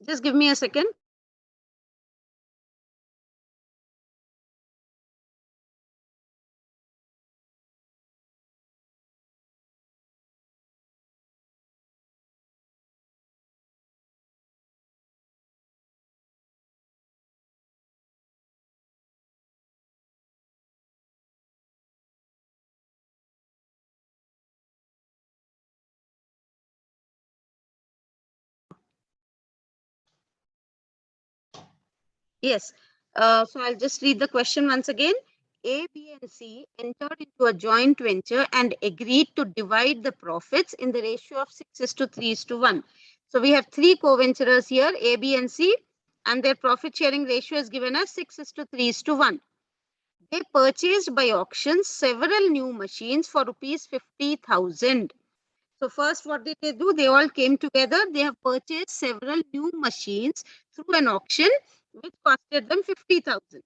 Just give me a second. Yes. So I'll just read the question once again. A, B, and C entered into a joint venture and agreed to divide the profits in the ratio of 6:3:1. So we have three co-venturers here, A, B, and C, and their profit sharing ratio is given as 6:3:1. They purchased by auction several new machines for rupees 50,000. So first, what did they do? They all came together. They have purchased several new machines through an auction, which costed them 50,000.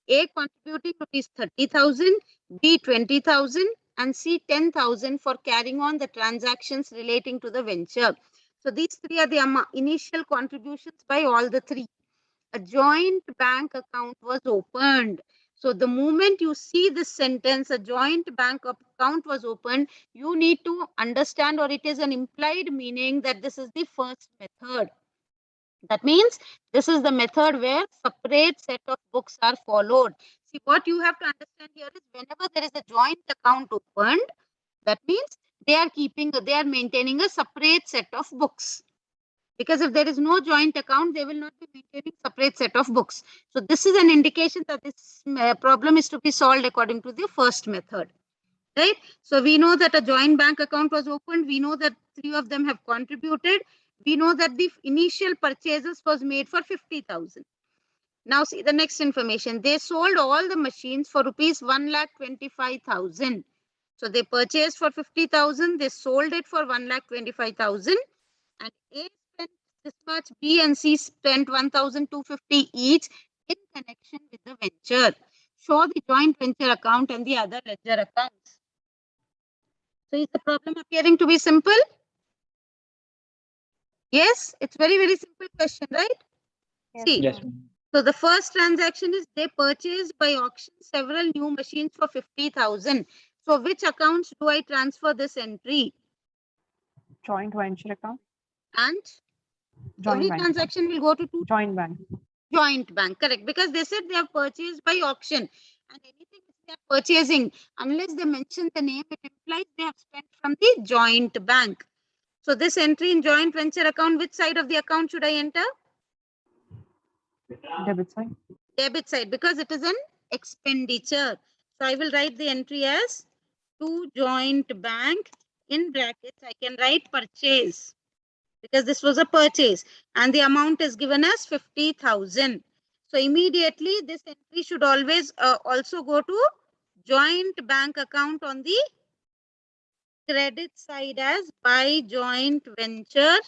A contributing rupees 30,000, B 20,000, and C 10,000 for carrying on the transactions relating to the venture. So these three are the initial contributions by all the three. A joint bank account was opened. So the moment you see this sentence, a joint bank account was opened, you need to understand, or it is an implied meaning that this is the first method. That means this is the method where separate set of books are followed. See, what you have to understand here is whenever there is a joint account opened, that means they are maintaining a separate set of books. Because if there is no joint account, they will not be maintaining separate set of books. So this is an indication that this problem is to be solved according to the first method. Right? So we know that a joint bank account was opened. We know that three of them have contributed. We know that the initial purchases was made for 50,000. Now see the next information. They sold all the machines for rupees 1,25,000. So they purchased for 50,000. They sold it for 1,25,000. And A spent this much, B and C spent 1,250 each in connection with the venture. Show the joint venture account and the other ledger accounts. So is the problem appearing to be simple? Yes, it's very, very simple question, right? Yes, See, Yes, ma'am. ma'am. so the first transaction is they purchased by auction several new machines for 50,000. So which accounts do I transfer this entry? Joint venture account, And joint every bank, transaction will go to two joint bank. joint bank, correct? Because they said they have purchased by auction, and anything which they are purchasing, unless they mention the name, it implies they have spent from the joint bank. So this entry in joint venture account, which side of the account should I enter? Debit side. Debit side, because it is an expenditure. So I will write the entry as to joint bank. In brackets, I can write purchase because this was a purchase and the amount is given as 50,000. So immediately this entry should always also go to joint bank account on the credit side as by joint venture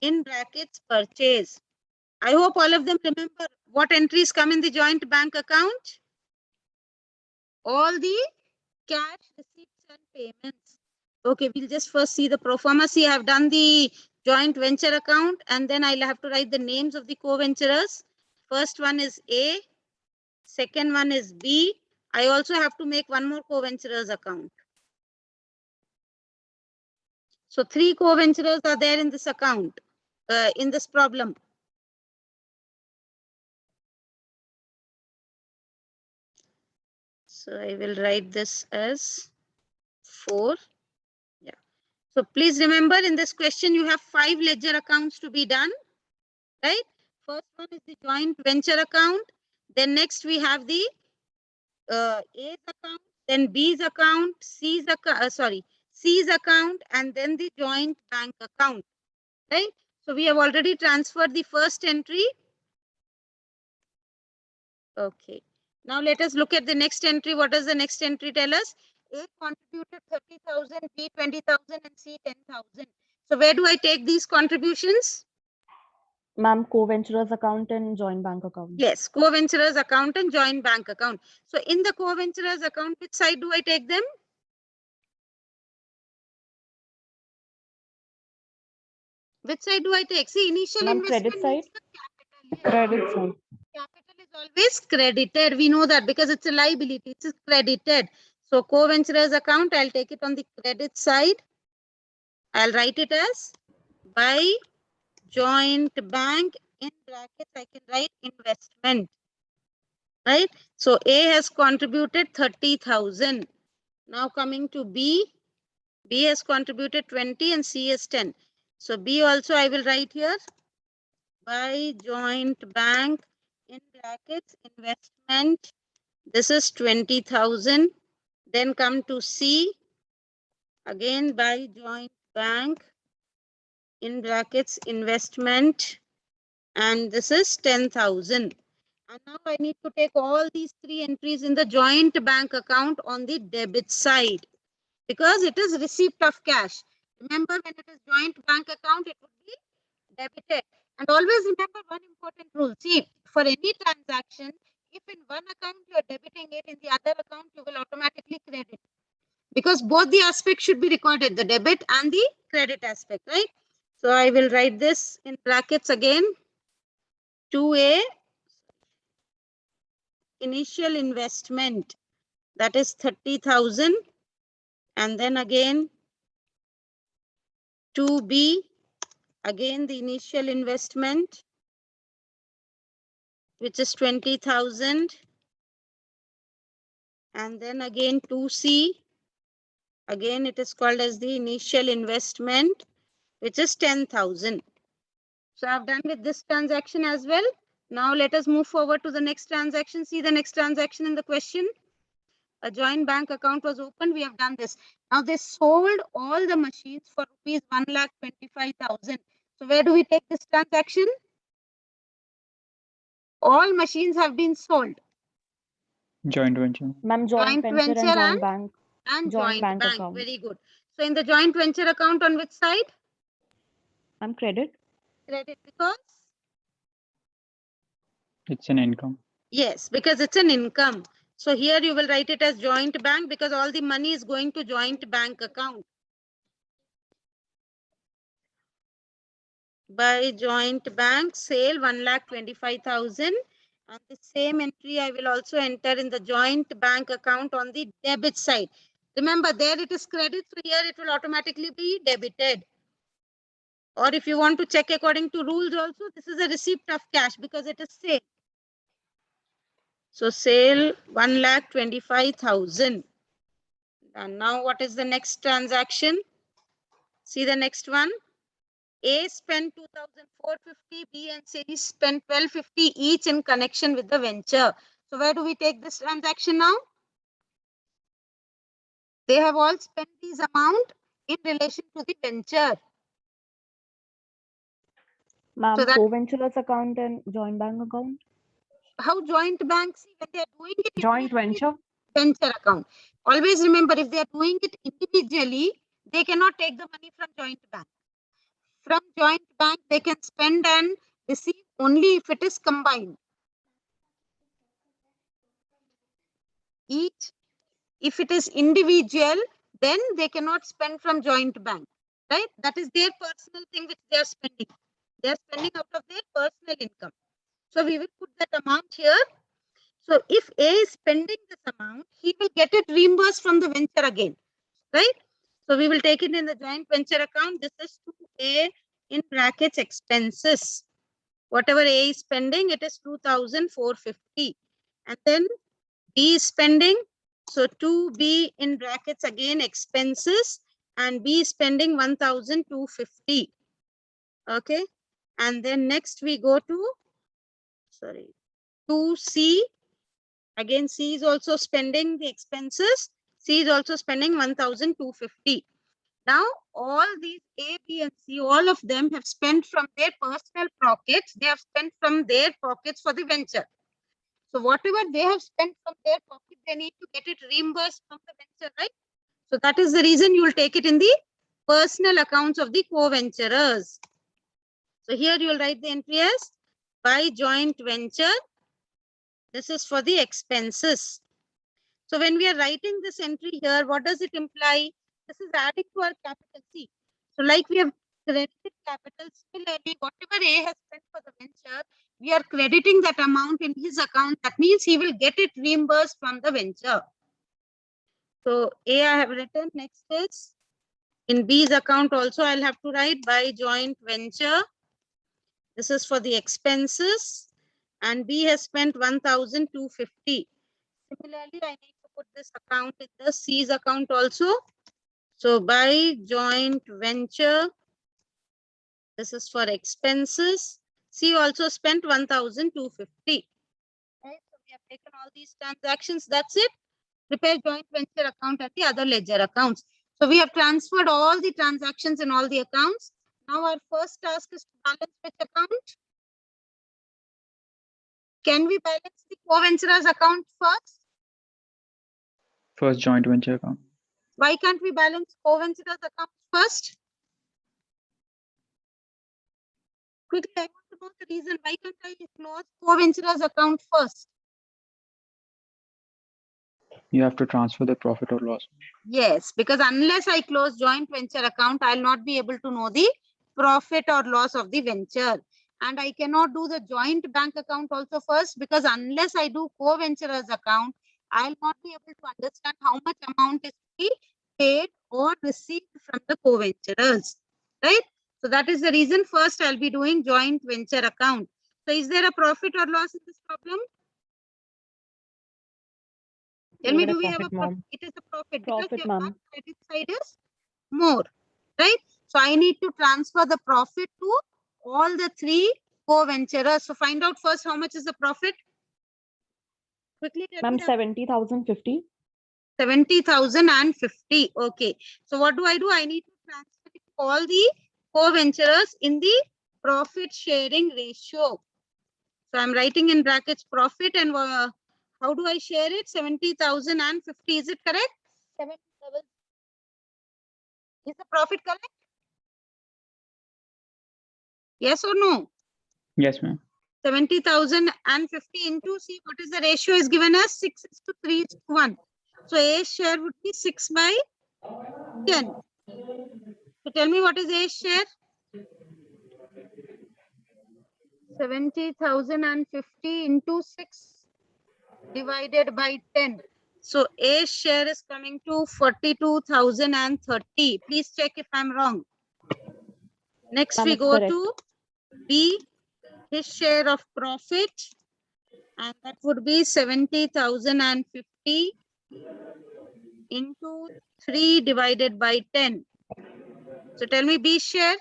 in brackets purchase. I hope all of them remember what entries come in the joint bank account. All the cash receipts and payments. Okay, we'll just first see the pro forma. See, I have done the joint venture account and then I'll have to write the names of the co-venturers. First one is A, second one is B. I also have to make one more co-venturers account. So three co-venturers are there in this account, in this problem. So I will write this as 4. Yeah. So please remember in this question, you have 5 ledger accounts to be done, right? First one is the joint venture account. Then next we have the A's account, then B's account, C's account, and then the joint bank account, right? So we have already transferred the first entry. Okay. Now let us look at the next entry. What does the next entry tell us? A contributed 30,000, B 20,000, and C 10,000. So where do I take these contributions? Ma'am, co-venturers account and joint bank account. Yes, co-venturers account and joint bank account. So in the co-venturers account, which side do I take them? Which side do I take? See, initial Ma'am, credit investment side. means the capital. Yes. Credit side. Capital is always credited. We know that because it's a liability. It's credited. So co-venturers account, I'll take it on the credit side. I'll write it as by joint bank, in brackets I can write investment. Right? So A has contributed 30,000. Now coming to B. B has contributed 20 and C is 10. So B also I will write here by joint bank, in brackets investment. This is 20,000. Then come to C, again by joint bank, in brackets investment, and this is 10,000. And now I need to take all these three entries in the joint bank account on the debit side because it is receipt of cash. Remember, when it is joint bank account, it would be debited. And always remember one important rule. See, for any transaction, if in one account you are debiting it, in the other account you will automatically credit. Because both the aspects should be recorded, the debit and the credit aspect, right? So I will write this in brackets again. 2A, initial investment, that is 30,000. And then again 2B, again the initial investment, which is 20,000. And then again 2C, again it is called as the initial investment, which is 10,000. So I've done with this transaction as well. Now let us move forward to the next transaction. See the next transaction in the question. A joint bank account was opened. We have done this. Now they sold all the machines for rupees 1,25,000. So where do we take this transaction? All machines have been sold. Joint venture. Ma'am, joint venture and joint bank. And Joint joint bank bank. account. Very good. So in the joint venture account, on which side? Ma'am, credit. Credit, because? It's an income. Yes, because it's an income. So here you will write it as joint bank because all the money is going to joint bank account. By joint bank sale 1,25,000, and the same entry I will also enter in the joint bank account on the debit side. Remember, there it is credit, so here it will automatically be debited. Or if you want to check according to rules also, this is a receipt of cash because it is sale. So sale 1,25,000. And now what is the next transaction? See the next one. A spent 2,450, B and C spent 1,250 each in connection with the venture. So where do we take this transaction now? They have all spent this amount in relation to the venture. Ma'am, So that- co-venturers account and joint bank account. How joint banks, when they are doing it Joint individually, venture. venture account. Always remember, if they are doing it individually, they cannot take the money from joint bank. From joint bank, they can spend and receive only if it is combined. Each, if it is individual, then they cannot spend from joint bank, right? That is their personal thing which they are spending. They are spending out of their personal income. So we will put that amount here. So if A is spending this amount, he will get it reimbursed from the venture again, right? So we will take it in the joint venture account. This is 2A in brackets expenses. Whatever A is spending, it is 2,450. And then B is spending. So 2B in brackets again expenses, and B is spending 1,250. Okay. And then next we go to, 2C. Again, C is also spending the expenses. C is also spending 1,250. Now, all these A, B, and C, all of them have spent from their personal pockets. They have spent from their pockets for the venture. So whatever they have spent from their pocket, they need to get it reimbursed from the venture, right? So that is the reason you will take it in the personal accounts of the co-venturers. So here you will write the entry as by joint venture. This is for the expenses. So when we are writing this entry here, what does it imply? This is adding to our capital C. So like we have credited capital. Similarly, whatever A has spent for the venture, we are crediting that amount in his account. That means he will get it reimbursed from the venture. So A I have written. Next is in B's account also I'll have to write by joint venture. This is for the expenses, and B has spent 1,250. Similarly, I need to put this account in the C's account also. So by joint venture, this is for expenses. C also spent 1,250. Right? So we have taken all these transactions. That's it. Prepare joint venture account and the other ledger accounts. So we have transferred all the transactions in all the accounts. Now our first task is to balance which account? Can we balance the co-venturers account first? First joint venture account. Why can't we balance co-venturers account first? Quickly, I want to know the reason. Why can't I close co-venturers account first? You have to transfer the profit or loss. Yes, because unless I close joint venture account, I'll not be able to know the profit or loss of the venture. And I cannot do the joint bank account also first, because unless I do co-venturers account, I'll not be able to understand how much amount is to be paid or received from the co-venturers, right? So that is the reason first I'll be doing joint venture account. So is there a profit or loss in this problem? Tell me, Give it do a we have a profit, profit? ma'am. It is a profit because Profit, your ma'am. credit side is more, right? So I need to transfer the profit to all the three co-venturers. So find out first how much is the profit. Quickly tell Ma'am, me. 70,050. 70,050. Okay. So what do? I need to transfer it to all the co-venturers in the profit sharing ratio. So I'm writing in brackets profit and how do I share it? 70,050. Is it correct? 7 double. Is the profit correct? Yes or no? Yes, ma'am. 70,050 into, see what is the ratio is given as 6:3:1. So A share would be 6/10. So tell me what is A share? 70,050 into 6 divided by 10. So A share is coming to 42,030. Please check if I'm wrong. Next Ma'am, we it's go correct. to B, his share of profit, and that would be 70,050 into 3 divided by 10. So tell me B share.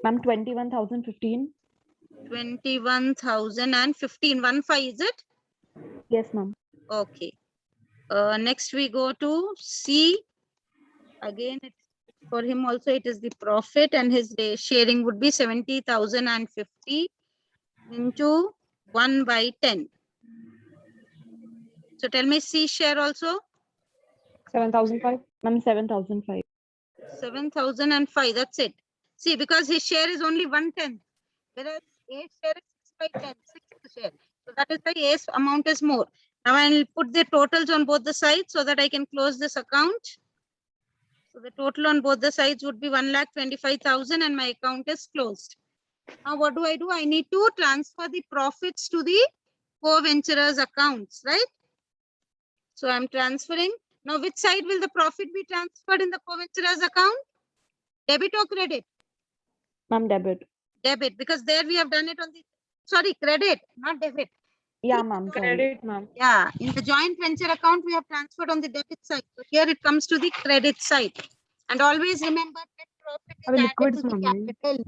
Ma'am, 21,015. 21,015. 15, is it? Yes, ma'am. Okay. Next we go to C. Again, it's for him also it is the profit, and his sharing would be 70,050 into 1/10. So tell me C share also. 7,005. Ma'am, 7,005. 7,005. That's it. See, because his share is only 1/10, whereas A share is 6/10, 6 share. So that is why A's amount is more. Now I will put the totals on both the sides so that I can close this account. So the total on both the sides would be 1,25,000 and my account is closed. Now what do? I need to transfer the profits to the co-venturers accounts, right? So I'm transferring. Now which side will the profit be transferred in the co-venturers account? Debit or credit? Ma'am, debit. Debit, because there we have done it on the, sorry, credit, not debit. Yeah, ma'am. Sorry. Credit, ma'am. Yeah, in the joint venture account, we have transferred on the debit side. So here it comes to the credit side. And always remember that profit is Have added liquids, to the ma'am. capital.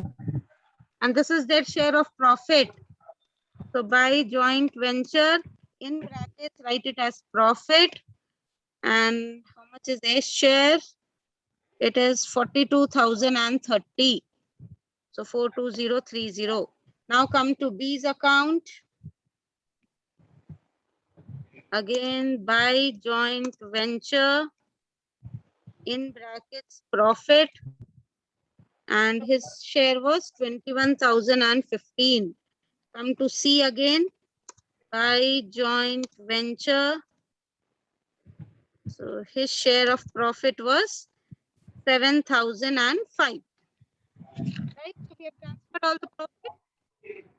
And this is their share of profit. So by joint venture, in brackets, write it as profit. And how much is their share? It is 42,030. So 42030. Now come to B's account. Again, by joint venture, in brackets, profit, and his share was 21,015. Come to C again, by joint venture, So his share of profit was 7,005. Right? So we have transferred all the profit.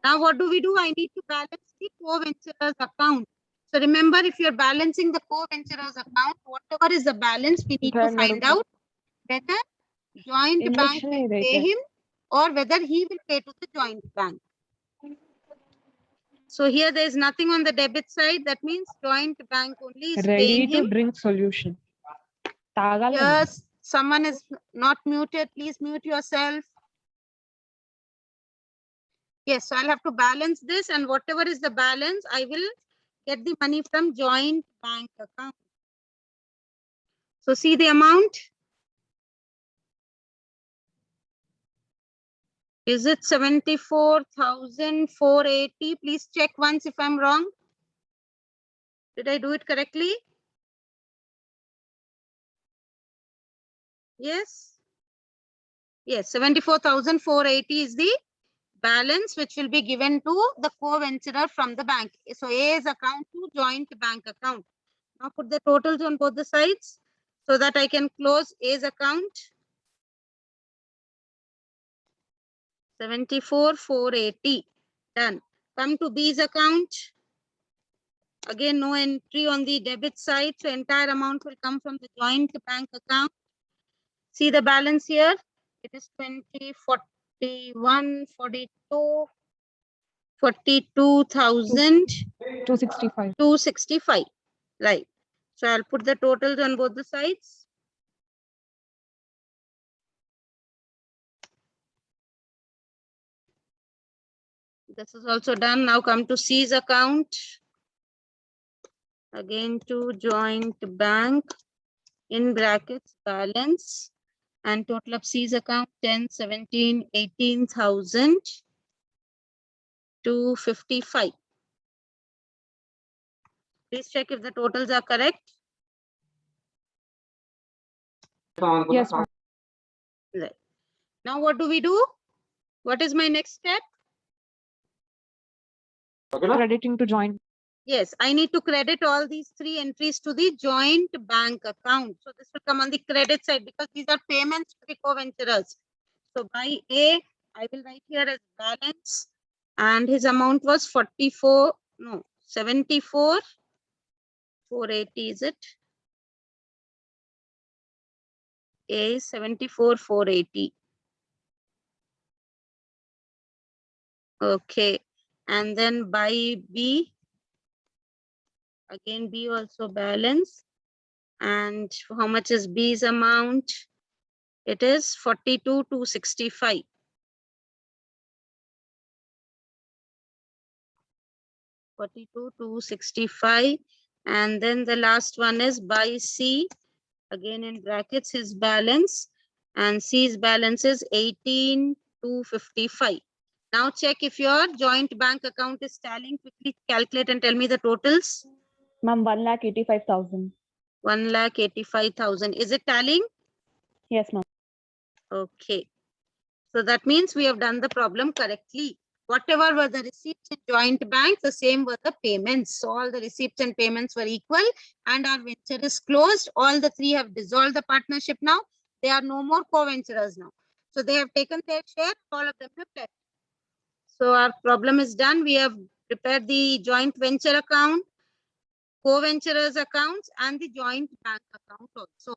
Now what do? I need to balance the co-venturers account. So remember, if you're balancing the co-venturers account, whatever is the balance, we need to Third find number. out whether joint bank English will नहीं pay देते. him or whether he will pay to the joint bank. So here there is nothing on the debit side. That means joint bank only is Ready paying to him. drink solution. तागाला ना. Yes, someone is not muted. Please mute yourself. Yes, so I'll have to balance this, and whatever is the balance, I will get the money from joint bank account. So see the amount. Is it 74,480? Please check once if I'm wrong. Did I do it correctly? Yes. Yes, 74,480 is the balance which will be given to the co-venturer from the bank. So A's account to joint bank account. Now put the totals on both the sides so that I can close A's account. 74,480. Done. Come to B's account. Again, no entry on the debit side. So entire amount will come from the joint bank account. See the balance here. It is 20, 41, 42, 42,000. 265. 265. Right. So I'll put the totals on both the sides. This is also done. Now come to C's account. Again to joint bank in brackets balance and total of C's account 10, 17, 18,000 255. Please check if the totals are correct. Yes, ma'am. Right. Now what do? What is my next step? Crediting to joint. Yes, I need to credit all these three entries to the joint bank account. So this will come on the credit side because these are payments to the co-venturers. So by A, I will write here as balance, and his amount was 74,480, is it? A 74,480. Okay, and then by B, again B also balance, and how much is B's amount? It is 42,265. 42,265, and then the last one is by C, again in brackets his balance, and C's balance is 18,255. Now check if your joint bank account is tallying. Quickly calculate and tell me the totals. Ma'am, 1,85,000. 1,85,000. Is it tallying? Yes, ma'am. Okay. So that means we have done the problem correctly. Whatever were the receipts in joint bank, the same were the payments. So all the receipts and payments were equal and our venture is closed. All the three have dissolved the partnership now. They are no more co-venturers now. So they have taken their share, all of them have left. So our problem is done. We have prepared the joint venture account, co-venturers accounts and the joint bank account also.